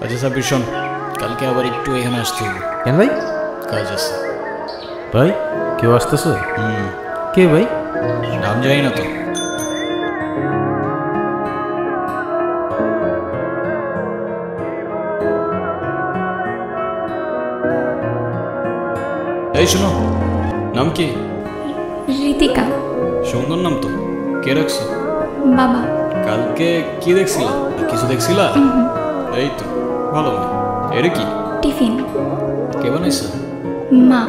আচ্ছা সাব্বির শোন, কালকে আবার একটু এখানে আসতে হবে। কেন ভাই? কাজ আছে ভাই। কেউ আসতেছে? কে ভাই? নাম জানি না তো। এই শোনো, নাম কি? ঋতিকা। সুন্দর নাম তো, কে রাখছো? বাবা। কালকে কি দেখছিলা? কিছু দেখছিলা? এই তো ভালো না। এটা কি? টিফিন। কে বানাইছে? মা।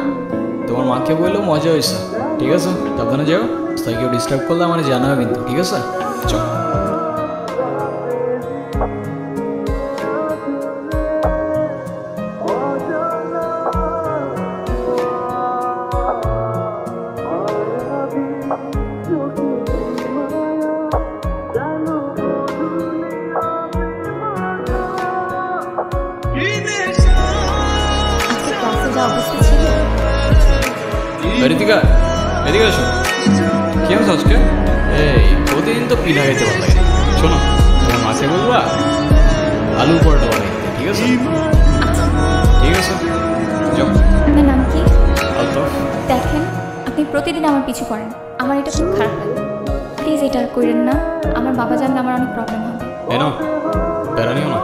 তোমার মাকে বললেও মজা হয়েছে। ঠিক আছে, সাবধানে যাও। তাই কেউ ডিস্টার্ব করলে আমার জানাবে কিন্তু, ঠিক আছে? চল। ঋতিকা, এদিকে আসো। কি আনছো আজকে? এই প্রতিদিন তো পিঠা খাইতে ভালো লাগে। শোনো, তোমার মাকে বলবা আলু পরোটা বানাইতে, ঠিক আছে? ঠিক আছে, যাও। আপনার নাম কি? আলতাফ। দেখেন, আপনি প্রতিদিন আমার পিছু করেন, আমার এটা খুব খারাপ লাগে। প্লিজ এটা আর করেন না, আমার বাবা জানলে আমার অনেক প্রবলেম হবে। এনো প্যারা নিও না,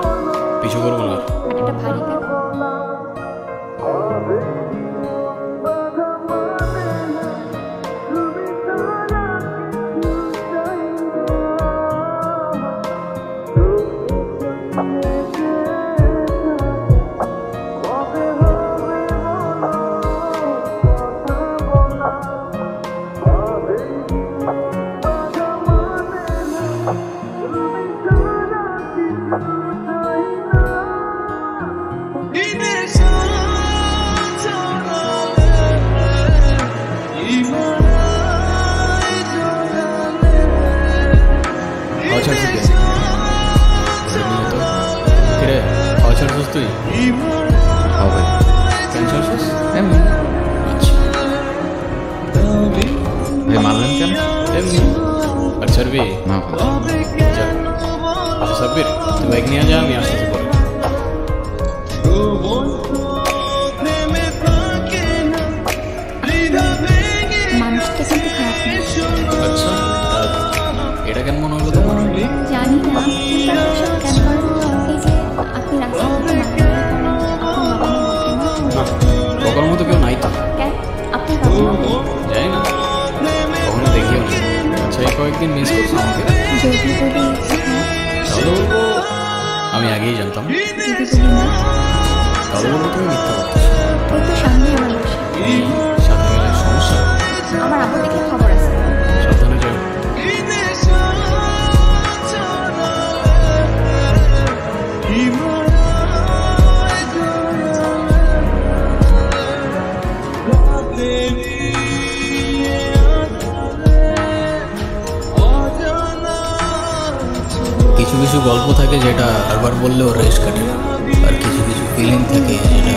পিছু করবো না। একটা ভারী ব্যাগ। তুই ভাই মারলেন কেন? এমনি। আর ছাড়বি না আচ্ছা সাব্বির, তুই বাইক নিয়ে যা, আমি আসতেছি পরে। মানুষটা কিন্তু খারাপ না। আচ্ছা, এটা কেন মনে হলো তোমার? জানি না, কিন্তু আপনি সব কেন করেন? এই যে আপনি রাস্তাঘাটে মারামারি করেন, আপনার বাবা মা বকেন না? বকার মতো কেউ নাই তো। কেন? আপনি বাবা মা বকেন? যাই না, কখনো দেখিও না। আচ্ছা, এই কয়েকদিন মিস করছো আমাকে? যদি বলি হ্যাঁ, তাহলে বলবো আমি আগেই জানতাম। যদি বলি না, তাহলে বলবো তুমি মিথ্যা করতেছো। ওই তো সামনে আমার বাসা। সাথে গেলে সমস্যা? আমার আব্বু দেখলে খবর আছে। সাবধানে যাও। কিছু কিছু গল্প থাকে যেটা বারবার বললেও রেশ কাটে না, আর কিছু কিছু ফিলিং থাকে যেটা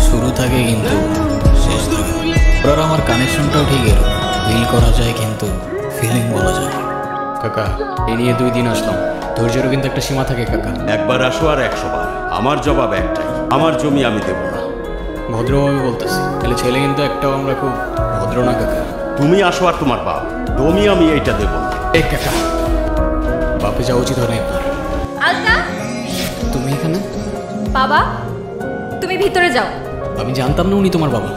শুরু থাকে কিন্তু শেষ থাকে। ওরা আমার কানেকশনটাও ঠিক এরকম, ফিল করা যায় কিন্তু ফিলিং বলা যায় না। কাকা, এই নিয়ে 2 দিন আসলাম, ধৈর্যেরও কিন্তু একটা সীমা থাকে কাকা। একবার আসো আর 100 বার। আমার জবাব একটাই, আমার জমি আমি দেব না। ভদ্রভাবে বলতেছি, তাহলে ছেলে কিন্তু একটাও আমরা খুব ভদ্র না কাকা। তুমি আসো আর তোমার বাপ, জমি আমি এইটা দেব না। এই কাকা, বাপে যাওয়া উচিত হয় না আপনার। আলতা, তুমি এখানে? বাবা তুমি ভিতরে যাও। আমি জানতাম না উনি তোমার বাবা,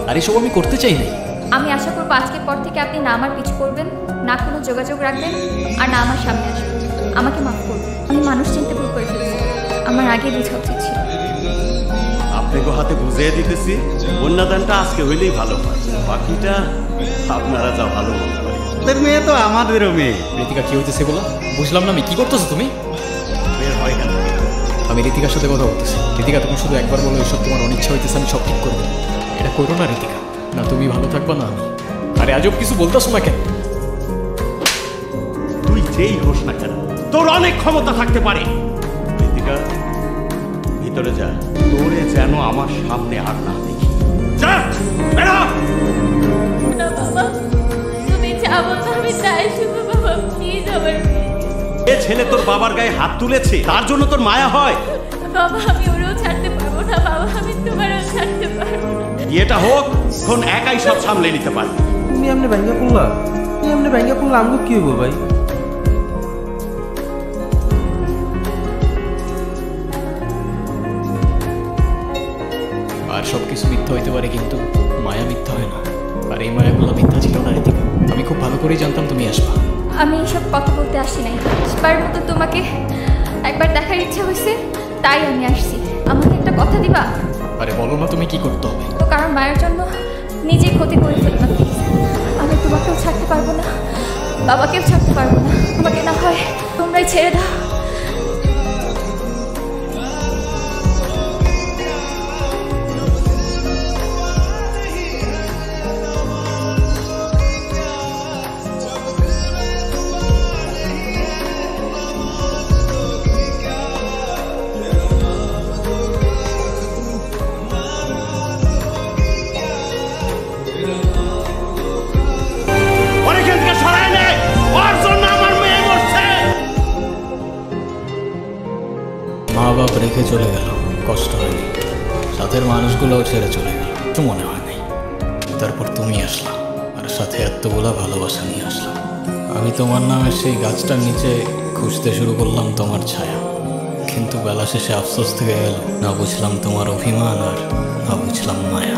আর এসব আমি করতে চাই নাই। আমি আশা করবো আজকের পর থেকে আপনি না আমার পিছু করবেন, না কোনো যোগাযোগ রাখবেন, আর না আমার সামনে আসবেন। আমাকে মাফ করুন, আমি মানুষ চিনতে ভুল করে ফেলেছি, আমার আগে বোঝা উচিত ছিল। আপনাকে হাতে বুঝিয়ে দিতেছি, কন্যাদানটা আজকে হইলেই ভালো হয়, বাকিটা আপনারা যা ভালো মনে করেন। তোর মেয়ে তো আমাদেরও মেয়ে। ঋতিকা কি হইতেছে বলো? বুঝলাম না আমি, কি করতেছো তুমি? বের হয় কেন? আমি ঋতিকার সাথে কথা বলতেছি। ঋতিকা, তুমি শুধু একবার বলো এসব তোমার অনিচ্ছা হইতেছে, আমি সব ঠিক করবো। এটা করো না ঋতিকা, না তুমি ভালো থাকবা না আমি। আরে আজব কিছু বলতেছো না কেন? তুই যেই হোস না কেন, তোর অনেক ক্ষমতা থাকতে পারে। ঋতিকা, ভিতরে যা, তোরে যেন আমার সামনে আর না দেখি। যা, বেরো। না বাবা, তুমি যা বলছো আমি তাই শুনবো বাবা, প্লিজ আমার। এ ছেলে তোর বাবার গায়ে হাত তুলেছে, তার জন্য তোর মায়া হয়? বাবা আমি ওরেও ছাড়তে পারবো না, বাবা আমি তোমারও ছাড়তে পারবো না। এটা হোক তখন একাই সব সামলে নিতে পারবে। তুমি এমনি ভাঙ্গা পড়লা, আমগো কি হইব ভাই? আর সব কিছু মিথ্যা হইতে পারে, কিন্তু মায়া মিথ্যা হয় না। আর এই মায়াগুলো মিথ্যা ছিল না ঋতিকা। আমি খুব ভালো করেই জানতাম তুমি আসবা। আমি এসব কথা বলতে আসি নাই, আসবার মতো তোমাকে একবার দেখার ইচ্ছা হয়েছে, তাই আমি আসছি। আমাকে একটা কথা দিবা? আরে বলো না তুমি কি করতে হবে। তো কারণ মায়ের জন্য নিজেই ক্ষতি করে ফেললাম। আমি তোমাকেও ছাড়তে পারবো না, বাবাকেও ছাড়তে পারবো না। আমাকে না হয় তোমরাই ছেড়ে দাও। মা বাপ রেখে চলে গেল, কষ্ট হয়নি। সাথের মানুষগুলোও ছেড়ে চলে গেল, তো মনে হয় নাই। তারপর তুমি আসলাম, আর সাথে এতগুলা ভালোবাসা নিয়ে আসলাম। আমি তোমার নামের সেই গাছটার নিচে খুঁজতে শুরু করলাম তোমার ছায়া, কিন্তু বেলা শেষে আফসোস থেকে গেল। না বুঝলাম তোমার অভিমান, আর না বুঝলাম মায়া।